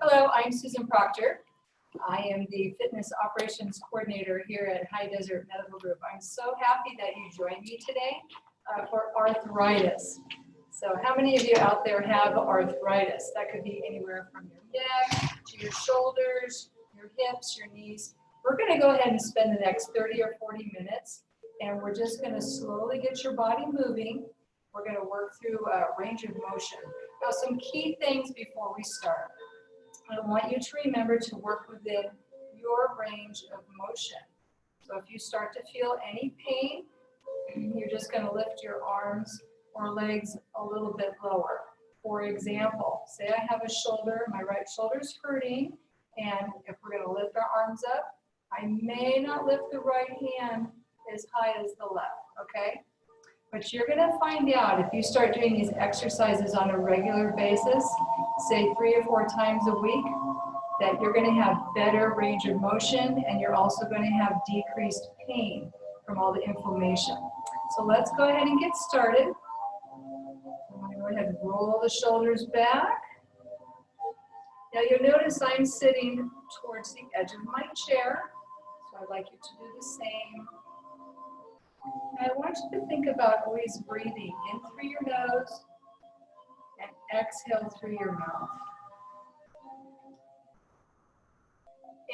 Hello, I'm Susan Proctor. I am the Fitness Operations Coordinator here at High Desert Medical Group. I'm so happy that you joined me today for arthritis. So how many of you out there have arthritis? That could be anywhere from your neck to your shoulders, your hips, your knees. We're going to go ahead and spend the next 30 or 40 minutes, and we're just going to slowly get your body moving. We're going to work through a range of motion. Now, some key things before we start. I want you to remember to work within your range of motion. So if you start to feel any pain, you're just going to lift your arms or legs a little bit lower. For example, say I have a shoulder, my right shoulder's hurting, and if we're going to lift our arms up, I may not lift the right hand as high as the left, okay? But you're going to find out if you start doing these exercises on a regular basis, say 3 or 4 times a week, that you're going to have better range of motion, and you're also going to have decreased pain from all the inflammation. So let's go ahead and get started. I'm going to go ahead and roll the shoulders back. Now you'll notice I'm sitting towards the edge of my chair, so I'd like you to do the same. I want you to think about always breathing in through your nose and exhale through your mouth.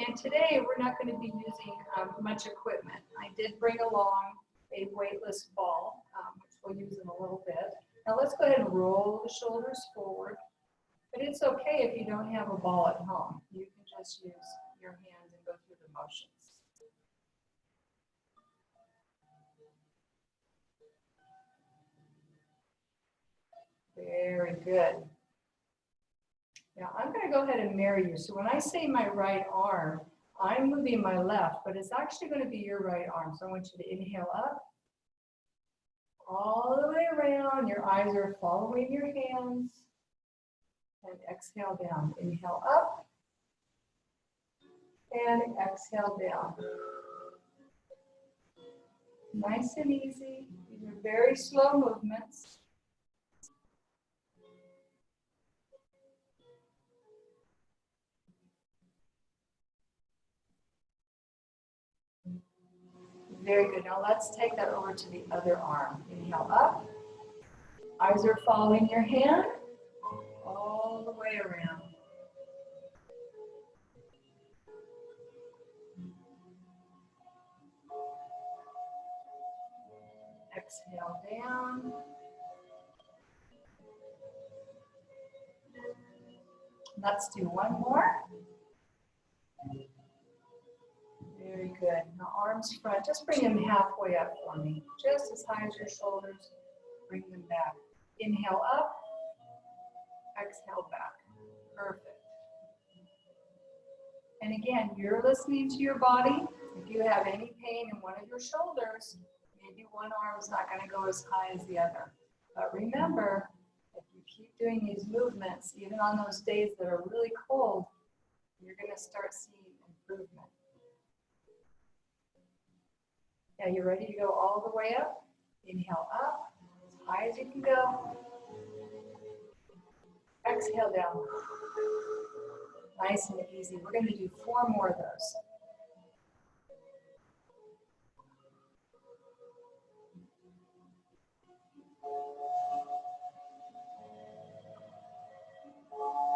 And today we're not going to be using much equipment. I did bring along a weightless ball, which we'll use in a little bit. Now let's go ahead and roll the shoulders forward. But it's okay if you don't have a ball at home. You can just use your hands and go through the motions. Very good. Now I'm going to go ahead and mirror you. So when I say my right arm, I'm moving my left, but it's actually going to be your right arm. So I want you to inhale up, all the way around. Your eyes are following your hands. And exhale down. Inhale up. And exhale down. Nice and easy. These are very slow movements. Very good. Now let's take that over to the other arm. Inhale up. Eyes are following your hand all the way around. Exhale down. Let's do one more. Very good. Now arms front, just bring them halfway up for me. Just as high as your shoulders, bring them back. Inhale up, exhale back. Perfect. And again, you're listening to your body. If you have any pain in one of your shoulders, maybe one arm is not going to go as high as the other. But remember, if you keep doing these movements, even on those days that are really cold, you're going to start seeing improvement. Now you're ready to go all the way up. Inhale up, as high as you can go. Exhale down. Nice and easy. We're going to do 4 more of those.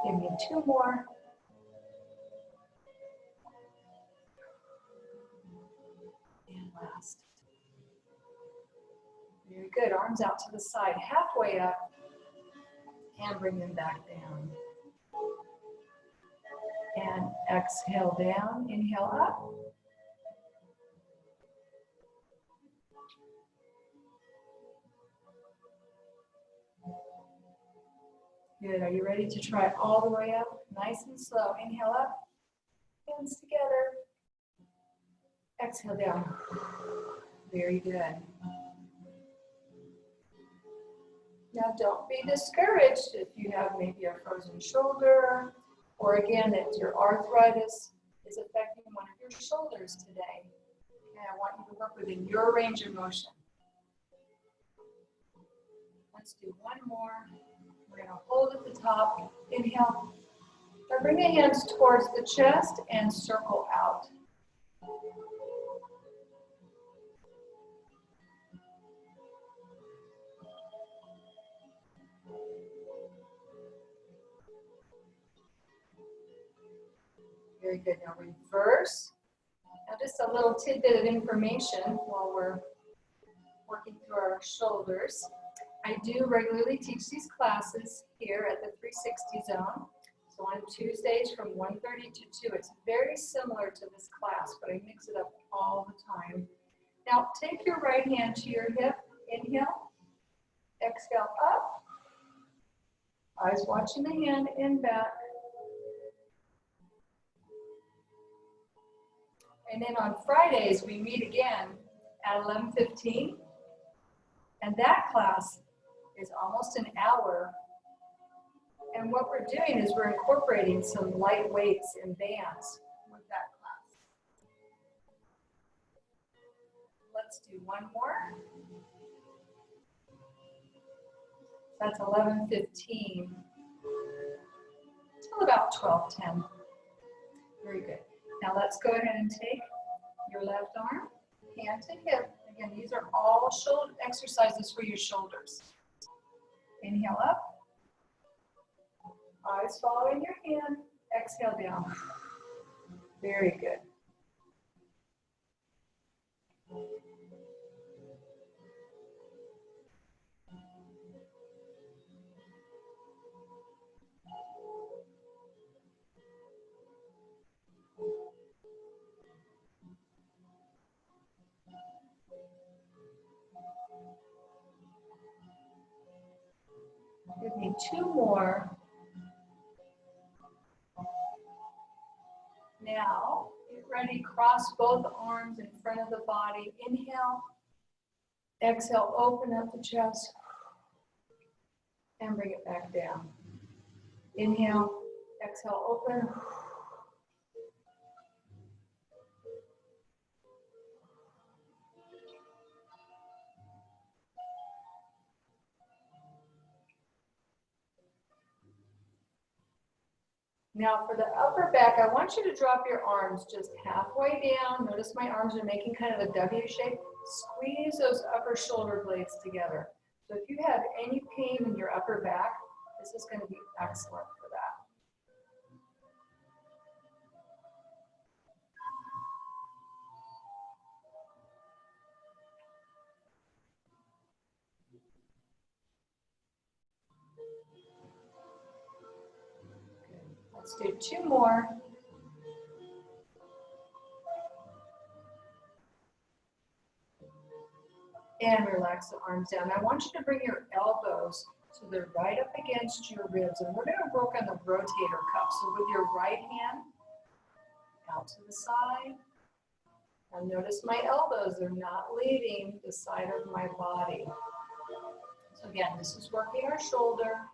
Give me 2 more. And last. Very good. Arms out to the side, halfway up, and bring them back down. And exhale down, inhale up. Good. Are you ready to try all the way up? Nice and slow. Inhale up. Hands together. Exhale down. Very good. Now don't be discouraged if you have maybe a frozen shoulder, or again, if your arthritis is affecting one of your shoulders today. Okay, I want you to work within your range of motion. Let's do one more. We're going to hold at the top. Inhale. Now bring the hands towards the chest and circle out. Very good. Now reverse. Now just a little tidbit of information while we're working through our shoulders. I do regularly teach these classes here at the 360 zone. So on Tuesdays from 1:30 to 2. It's very similar to this class, but I mix it up all the time. Now take your right hand to your hip. Inhale. Exhale up. Eyes watching the hand in back. And then on Fridays, we meet again at 11:15. And that class is almost an hour. And what we're doing is we're incorporating some light weights and bands with that class. Let's do one more. That's 11:15 till about 12:10. Very good. Now let's go ahead and take your left arm, hand to hip. Again, these are all shoulder exercises for your shoulders. Inhale up. Eyes following your hand. Exhale down. Very good. Give me two more. Now, get ready, cross both arms in front of the body. Inhale. Exhale, open up the chest. And bring it back down. Inhale. Exhale, open. Now for the upper back, I want you to drop your arms just halfway down. Notice my arms are making kind of a W shape. Squeeze those upper shoulder blades together. So if you have any pain in your upper back, this is going to be excellent for that. Let's do two more. And relax the arms down. I want you to bring your elbows so they're right up against your ribs. And we're going to work on the rotator cuff. So with your right hand, out to the side. And notice my elbows, they're not leaving the side of my body. So again, this is working our shoulder.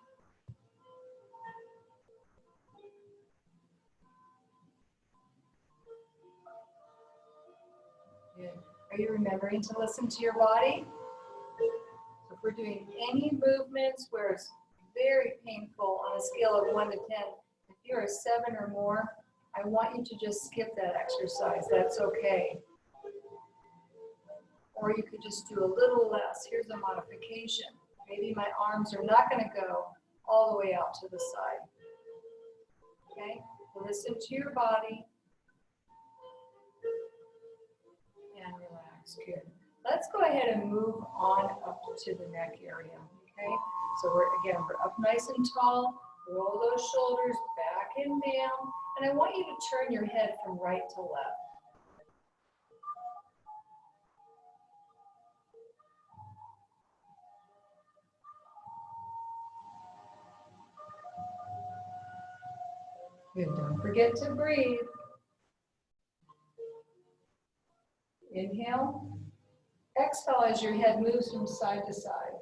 Good. Are you remembering to listen to your body? So if we're doing any movements where it's very painful on a scale of 1 to 10, if you're a 7 or more, I want you to just skip that exercise. That's okay. Or you could just do a little less. Here's a modification. Maybe my arms are not going to go all the way out to the side. Okay? Listen to your body. And relax. Good. Let's go ahead and move on up to the neck area. Okay? So we're up nice and tall. Roll those shoulders back and down. And I want you to turn your head from right to left. Good. Don't forget to breathe. Inhale. Exhale as your head moves from side to side.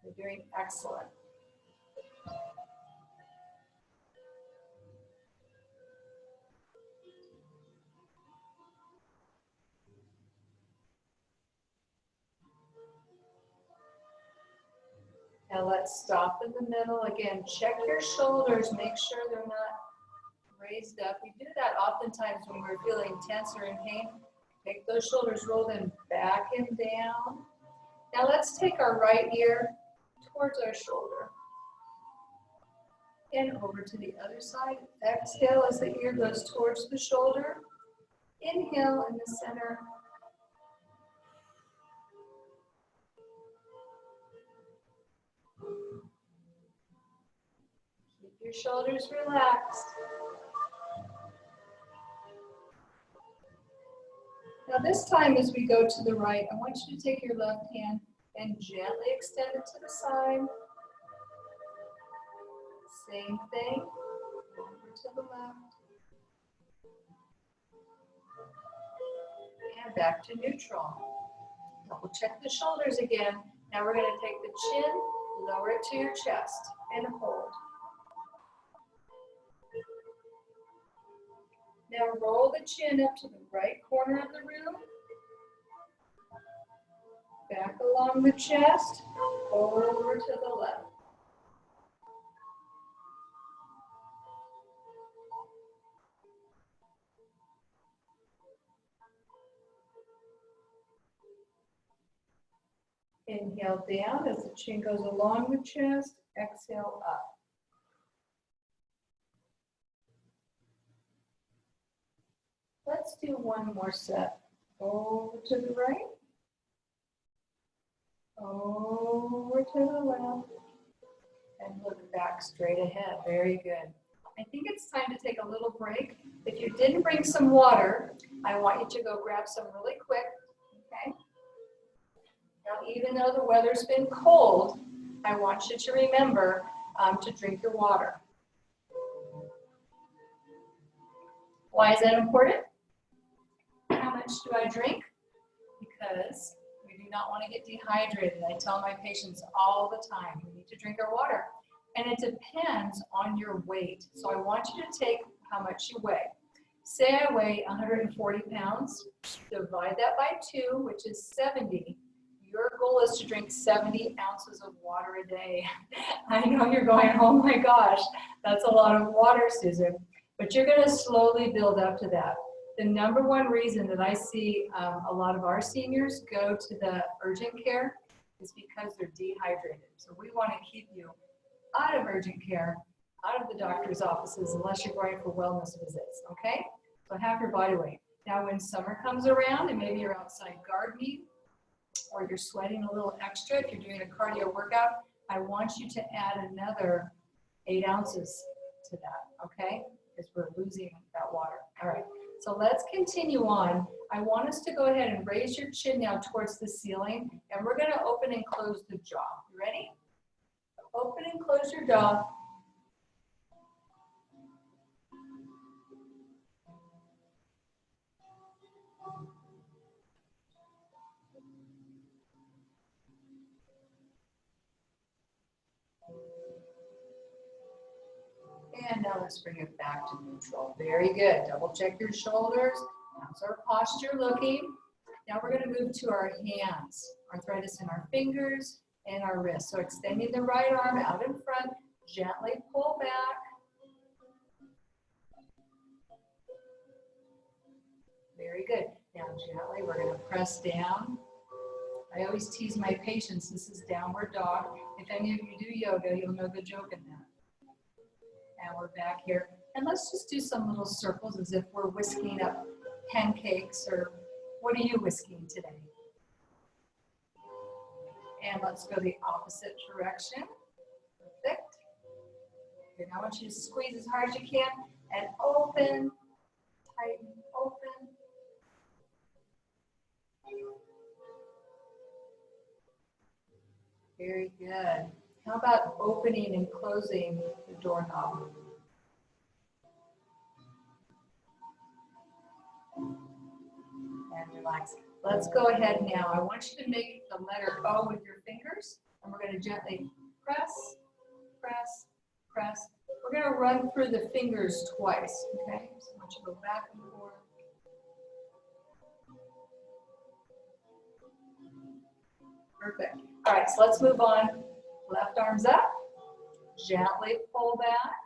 You're doing excellent. Now let's stop in the middle. Again, check your shoulders. Make sure they're not raised up. We do that oftentimes when we're feeling tense or in pain. Make those shoulders roll them back and down. Now let's take our right ear towards our shoulder. And over to the other side. Exhale as the ear goes towards the shoulder. Inhale in the center. Keep your shoulders relaxed. Now this time as we go to the right, I want you to take your left hand and gently extend it to the side. Same thing, over to the left. And back to neutral. Double check the shoulders again. Now we're going to take the chin, lower it to your chest, and hold. Now roll the chin up to the right corner of the room. Back along the chest, over to the left. Inhale down as the chin goes along the chest. Exhale up. Let's do one more set. Over to the right. Over to the left. And look back straight ahead. Very good. I think it's time to take a little break. If you didn't bring some water, I want you to go grab some really quick. Okay? Now, even though the weather's been cold, I want you to remember to drink your water. Why is that important? How much do I drink? Because we do not want to get dehydrated. I tell my patients all the time, we need to drink our water. And it depends on your weight. So I want you to take how much you weigh. Say I weigh 140 pounds, divide that by 2, which is 70. Your goal is to drink 70 ounces of water a day. I know you're going, oh my gosh, that's a lot of water, Susan. But you're going to slowly build up to that. The number one reason that I see a lot of our seniors go to the urgent care is because they're dehydrated. So we want to keep you out of urgent care, out of the doctor's offices, unless you're going for wellness visits, okay? So half your body weight. Now when summer comes around and maybe you're outside gardening or you're sweating a little extra, if you're doing a cardio workout, I want you to add another 8 ounces to that, okay? Because we're losing that water. All right, so let's continue on. I want us to go ahead and raise your chin now towards the ceiling, and we're gonna open and close the jaw. You ready? Open and close your jaw. And now let's bring it back to neutral. Very good. Double check your shoulders. How's our posture looking? Now we're going to move to our hands. Arthritis in our fingers and our wrists. So extending the right arm out in front, gently pull back. Very good. Now gently we're going to press down. I always tease my patients, this is downward dog. If any of you do yoga, you'll know the joke in that. And we're back here. And let's just do some little circles as if we're whisking up pancakes, or what are you whisking today? And let's go the opposite direction. Perfect. Okay, now I want you to squeeze as hard as you can and open, tighten, open. Very good. How about opening and closing the doorknob? And relax. Let's go ahead now. I want you to make the letter O with your fingers, and we're going to gently press, press, press. We're going to run through the fingers twice, okay? So I want you to go back and forth. Perfect. All right, so let's move on. Left arm's up. Gently pull back.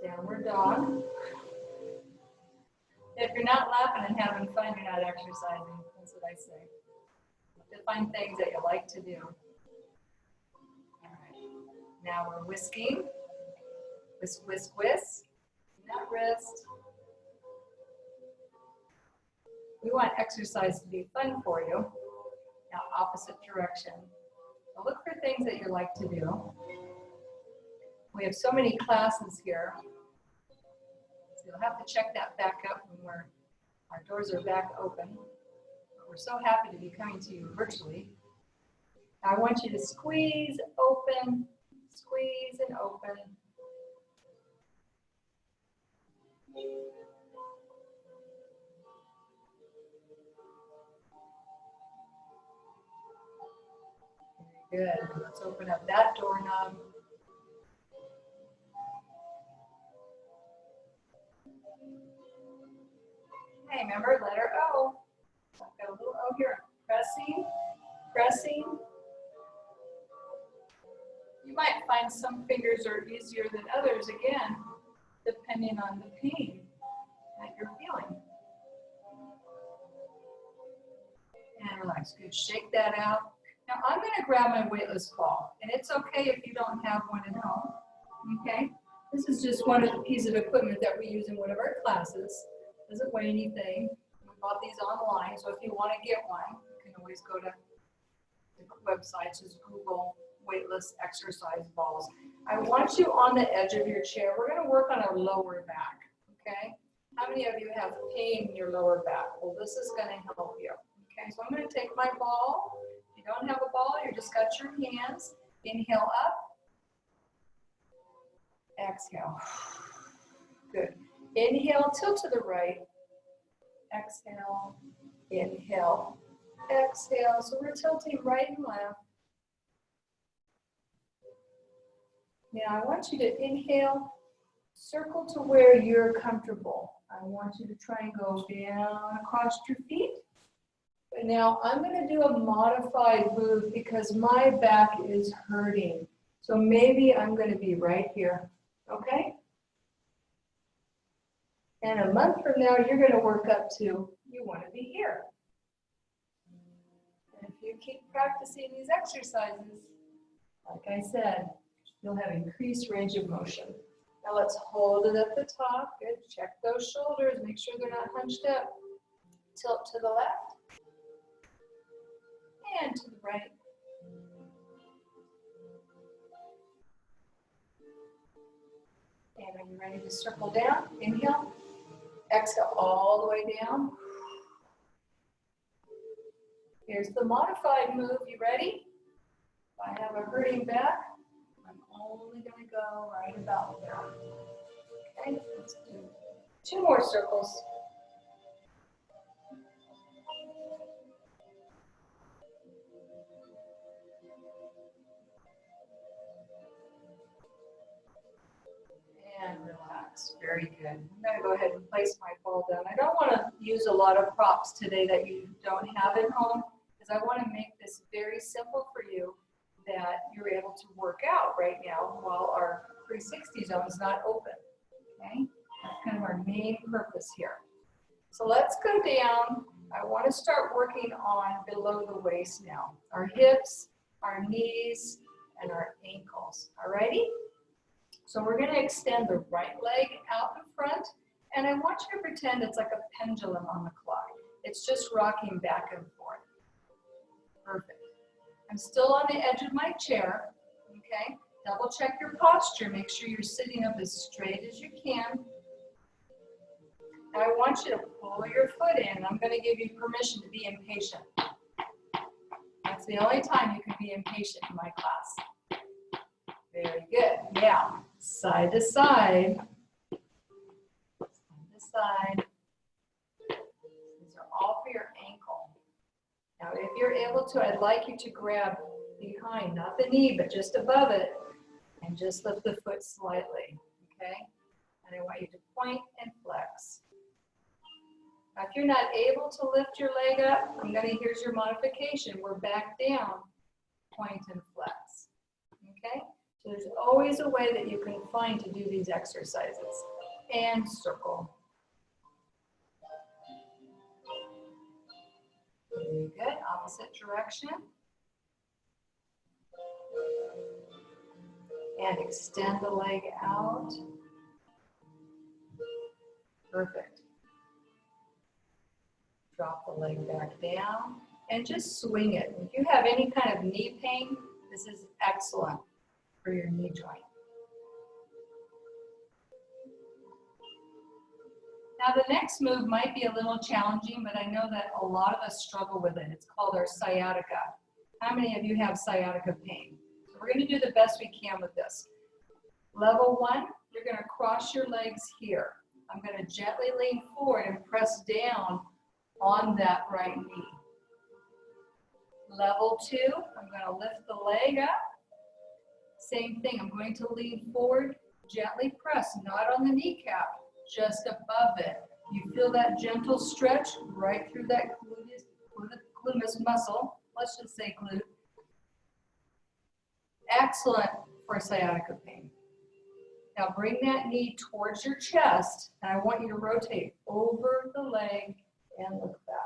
Downward dog. If you're not laughing and having fun, you're not exercising. That's what I say. To find things that you like to do. All right. Now we're whisking. Whisk, whisk, whisk. That wrist. We want exercise to be fun for you. Now, opposite direction. So look for things that you like to do. We have so many classes here. So you'll have to check that back up when our doors are back open. But we're so happy to be coming to you virtually. Now I want you to squeeze and open. Very good. Let's open up that doorknob. Hey, remember letter O. I've got a little O here. Pressing, pressing. You might find some fingers are easier than others, again, depending on the pain that you're feeling. And relax. Good. Shake that out. Now I'm going to grab my weightless ball, and it's okay if you don't have one at home. Okay? This is just one of the pieces of equipment that we use in one of our classes. Doesn't weigh anything. We bought these online, so if you want to get one, you can always go to the website, just Google weightless exercise balls. I want you on the edge of your chair. We're going to work on our lower back, okay? How many of you have pain in your lower back? Well, this is going to help you, okay? So I'm going to take my ball. If you don't have a ball, you just got your hands. Inhale up. Exhale. Good. Inhale, tilt to the right. Exhale. Inhale. Exhale. So we're tilting right and left. Now I want you to inhale, circle to where you're comfortable. I want you to try and go down across your feet. But now I'm going to do a modified move because my back is hurting. So maybe I'm going to be right here, okay? And a month from now, you're going to work up to, you want to be here. And if you keep practicing these exercises, like I said, you'll have increased range of motion. Now let's hold it at the top. Good. Check those shoulders. Make sure they're not hunched up. Tilt to the left and to the right. And are you ready to circle down? Inhale. Exhale all the way down. Here's the modified move. You ready? If I have a hurting back, I'm only going to go right about there. Okay, let's do 2 more circles. And relax. Very good. I'm going to go ahead and place my ball down. I don't want to use a lot of props today that you don't have at home because I want to make this very simple for you that you're able to work out right now while our 360 zone is not open. Okay? That's kind of our main purpose here. So let's go down. I want to start working on below the waist now. Our hips, our knees, and our ankles. All righty? So we're going to extend the right leg out in front, and I want you to pretend it's like a pendulum on the clock. It's just rocking back and forth. Perfect. I'm still on the edge of my chair, okay? Double check your posture. Make sure you're sitting up as straight as you can. Now I want you to pull your foot in. I'm going to give you permission to be impatient. That's the only time you can be impatient in my class. Very good. Now, side to side. Side to side. These are all for your ankle. Now, if you're able to, I'd like you to grab behind, not the knee, but just above it, and just lift the foot slightly, okay? And I want you to point and flex. Now, if you're not able to lift your leg up, here's your modification. We're back down, point and flex. Okay? So there's always a way that you can find to do these exercises. And circle. Very good. Opposite direction. And extend the leg out. Perfect. Drop the leg back down and just swing it. If you have any kind of knee pain, this is excellent for your knee joint. Now the next move might be a little challenging, but I know that a lot of us struggle with it. It's called our sciatica. How many of you have sciatica pain? So we're going to do the best we can with this. Level 1, you're going to cross your legs here. I'm going to gently lean forward and press down on that right knee. Level 2, I'm going to lift the leg up. Same thing, I'm going to lean forward, gently press, not on the kneecap, just above it. You feel that gentle stretch right through that gluteus muscle. Let's just say glute. Excellent for sciatica pain. Now bring that knee towards your chest, and I want you to rotate over the leg and look back.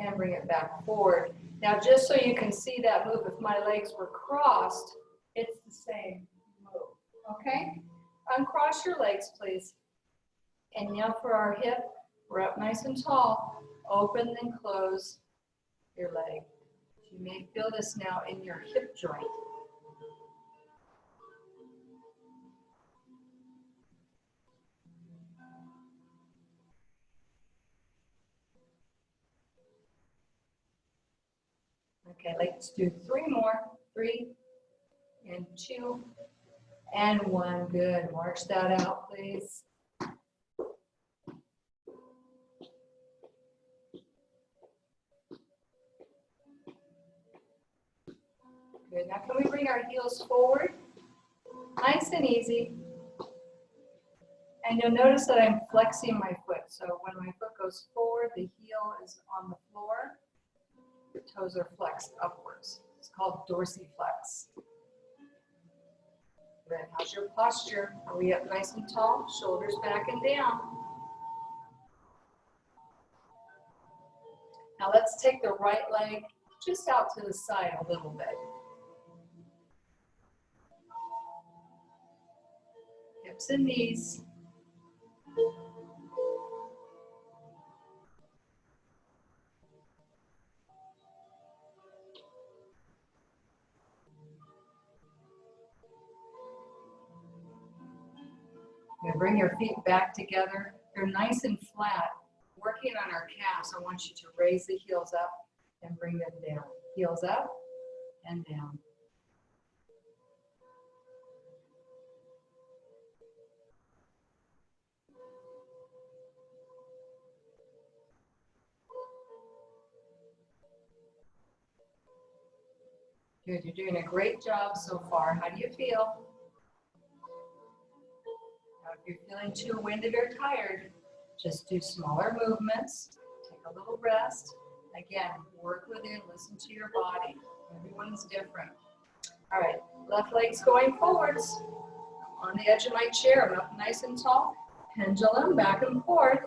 And bring it back forward. Now just so you can see that move, if my legs were crossed, it's the same move, okay? Uncross your legs, please. And now for our hip, we're up nice and tall. Open and close your leg. You may feel this now in your hip joint. Okay, let's do 3 more. 3 and 2 and 1. Good. March that out, please. Good. Now can we bring our heels forward? Nice and easy. And you'll notice that I'm flexing my foot. So when my foot goes forward, the heel is on the floor. The toes are flexed upwards. It's called dorsiflex. Good. How's your posture? Are we up nice and tall? Shoulders back and down. Now let's take the right leg just out to the side a little bit. Hips and knees. You're gonna bring your feet back together. They're nice and flat. Working on our calves, I want you to raise the heels up and bring them down. Heels up and down. Good, you're doing a great job so far. How do you feel? Now, if you're feeling too winded or tired, just do smaller movements. Take a little rest. Again, work within, listen to your body. Everyone's different. All right, left leg's going forwards. On the edge of my chair, I'm up nice and tall. Pendulum back and forth.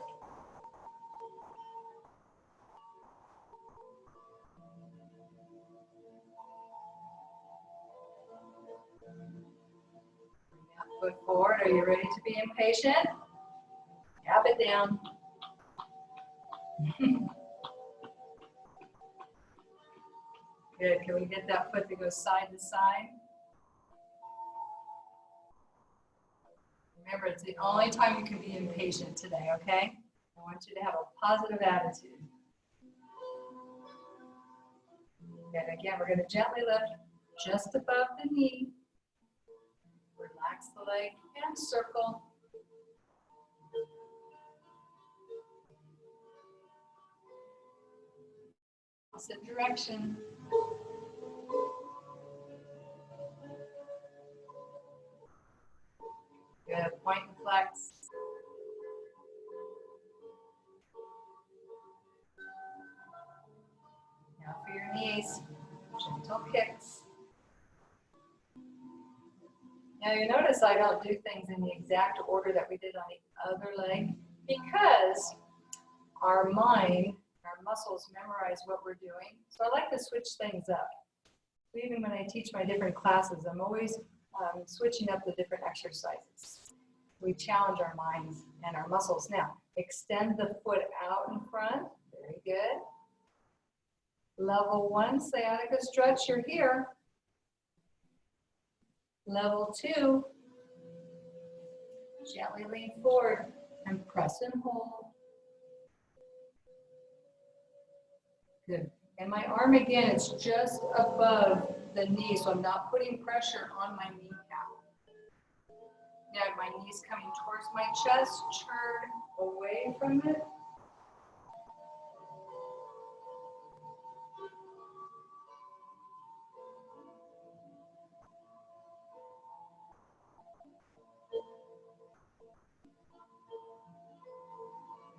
Foot forward. Are you ready to be impatient? Tap it down. Good. Can we get that foot to go side to side? Remember, it's the only time you can be impatient today, okay? I want you to have a positive attitude. Good. Again, we're going to gently lift just above the knee. Relax the leg and circle. Opposite direction. flex. Now for your knees, gentle kicks. Now you notice I don't do things in the exact order that we did on the other leg because our mind, our muscles memorize what we're doing. So I like to switch things up. Even when I teach my different classes, I'm always switching up the different exercises. We challenge our minds and our muscles. Now, extend the foot out in front. Very good. Level 1, sciatica stretch, you're here. Level 2, gently lean forward and press and hold. Good. And my arm again is just above the knee, so I'm not putting pressure on my kneecap. Now my knee's coming towards my chest, turn away from it.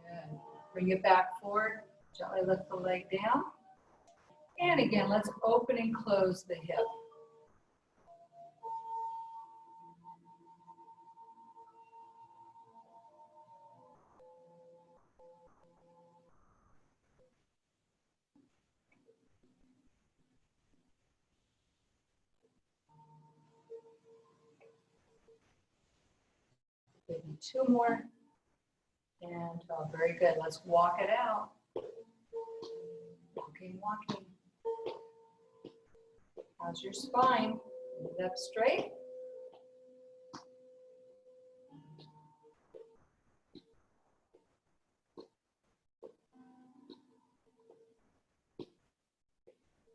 Good. Bring it back forward, gently lift the leg down. And again, let's open and close the hip. Maybe 2 more. And 12, very good. Let's walk it out. Walking, walking. How's your spine? Is up straight?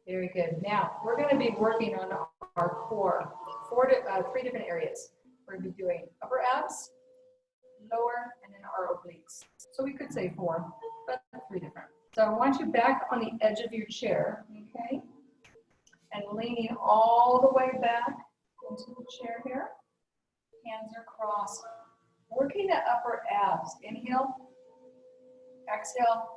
Very good. Now, we're going to be working on our core, 3 different areas. We're going to be doing upper abs, lower, and then our obliques. So we could say 4, but 3 different. So I want you back on the edge of your chair, okay? And leaning all the way back into the chair here. Hands are crossed. Working the upper abs. Inhale, exhale,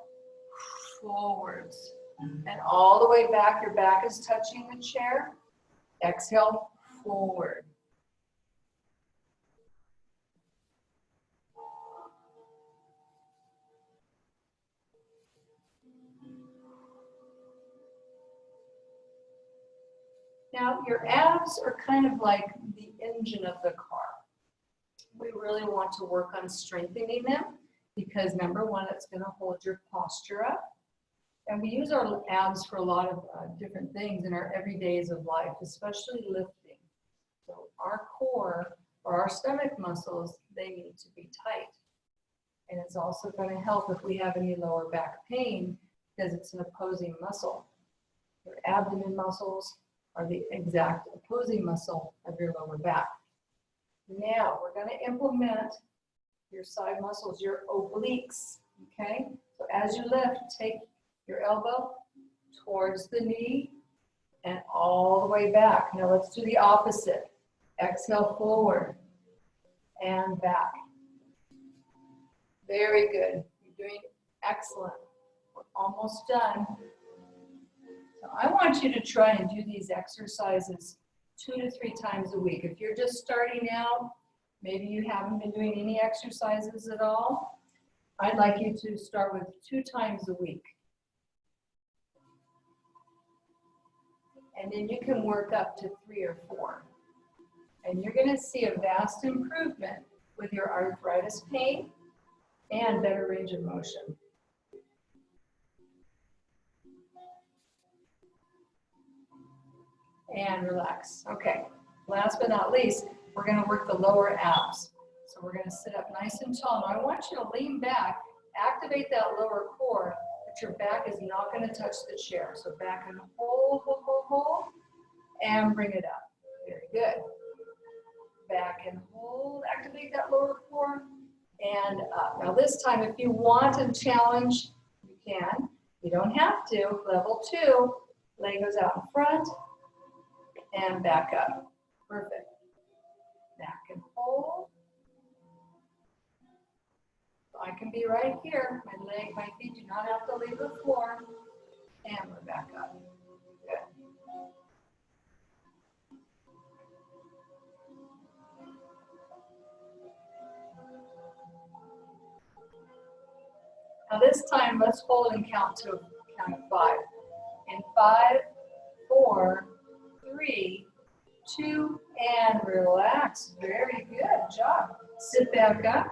forwards. And all the way back, your back is touching the chair. Exhale, forward. Now, your abs are kind of like the engine of the car. We really want to work on strengthening them because number 1, it's going to hold your posture up. And we use our abs for a lot of different things in our everydays of life, especially lifting. So our core or our stomach muscles, they need to be tight. And it's also going to help if we have any lower back pain because it's an opposing muscle. Your abdomen muscles are the exact opposing muscle of your lower back. Now we're going to implement your side muscles, your obliques, okay? So as you lift, take your elbow towards the knee and all the way back. Now let's do the opposite. Exhale forward and back. Very good. You're doing excellent. We're almost done. So I want you to try and do these exercises 2 to 3 times a week. If you're just starting out, maybe you haven't been doing any exercises at all, I'd like you to start with 2 times a week. And then you can work up to 3 or 4. And you're going to see a vast improvement with your arthritis pain and better range of motion. And relax. Okay, last but not least, we're going to work the lower abs. So we're going to sit up nice and tall. Now I want you to lean back, activate that lower core, but your back is not going to touch the chair. So back and hold, hold, hold, hold, and bring it up. Very good. Back and hold, activate that lower core, and up. Now this time, if you want to challenge, you can. You don't have to. Level 2, leg goes out in front, and back up. Perfect. Back and hold. I can be right here. My feet do not have to leave the floor. And we're back up. Good. Now this time, let's hold and count to count of 5. In 5, 4, 3, 2, and relax. Very good job. Sit back up.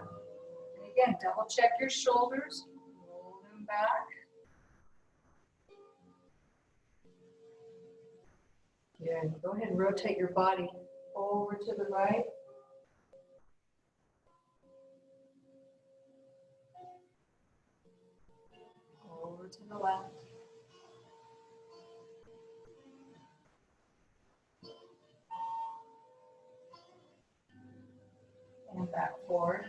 And again, double check your shoulders. Roll them back. Good. Go ahead and rotate your body over to the right. Over to the left. And back forward.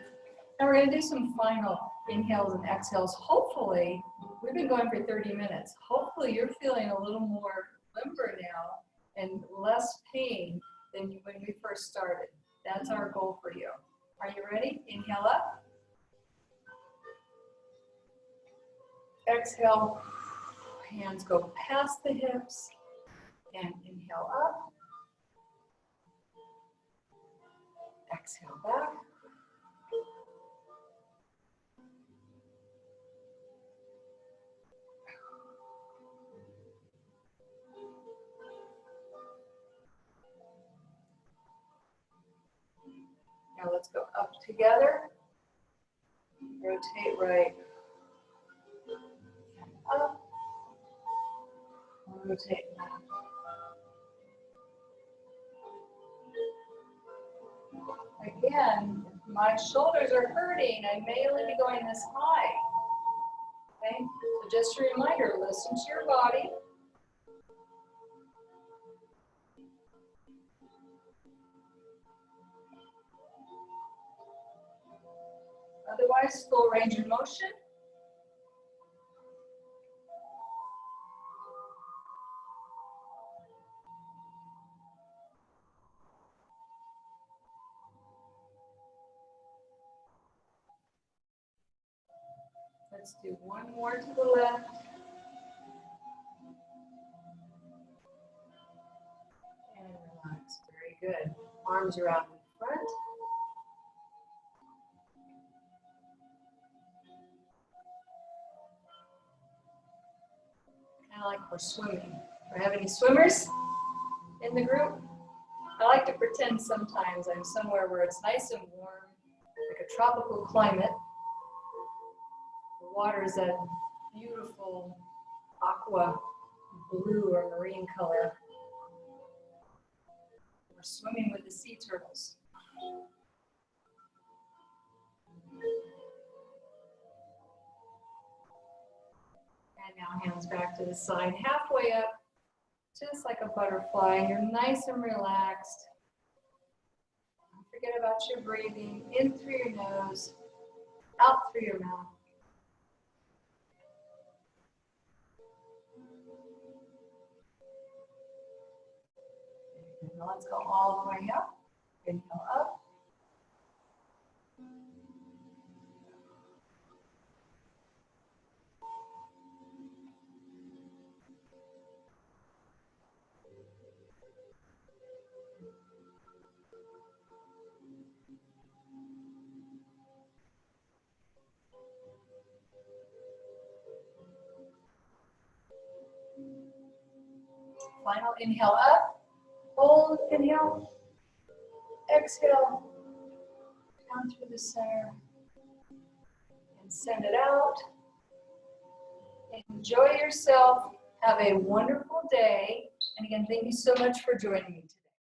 Now we're going to do some final inhales and exhales. Hopefully, we've been going for 30 minutes. Hopefully you're feeling a little more limber now and less pain than when we first started. That's our goal for you. Are you ready? Inhale up. Exhale. Hands go past the hips. And inhale up. Exhale back. Now let's go up together. Rotate right. Up. Rotate left. Again, if my shoulders are hurting, I may only be going this high. Okay? So just a reminder, listen to your body. Otherwise, full range of motion. Let's do one more to the left. And relax. Very good. Arms are out in front. Kind of like we're swimming. Do I have any swimmers in the group? I like to pretend sometimes I'm somewhere where it's nice and warm, like a tropical climate. The water is that beautiful aqua blue or marine color. We're swimming with the sea turtles. And now hands back to the side, halfway up, just like a butterfly. You're nice and relaxed. Don't forget about your breathing, in through your nose, out through your mouth. And let's go all the way up. Inhale up. Final inhale up. Hold, inhale. Exhale. Down through the center. And send it out. Enjoy yourself. Have a wonderful day. And again, thank you so much for joining me today.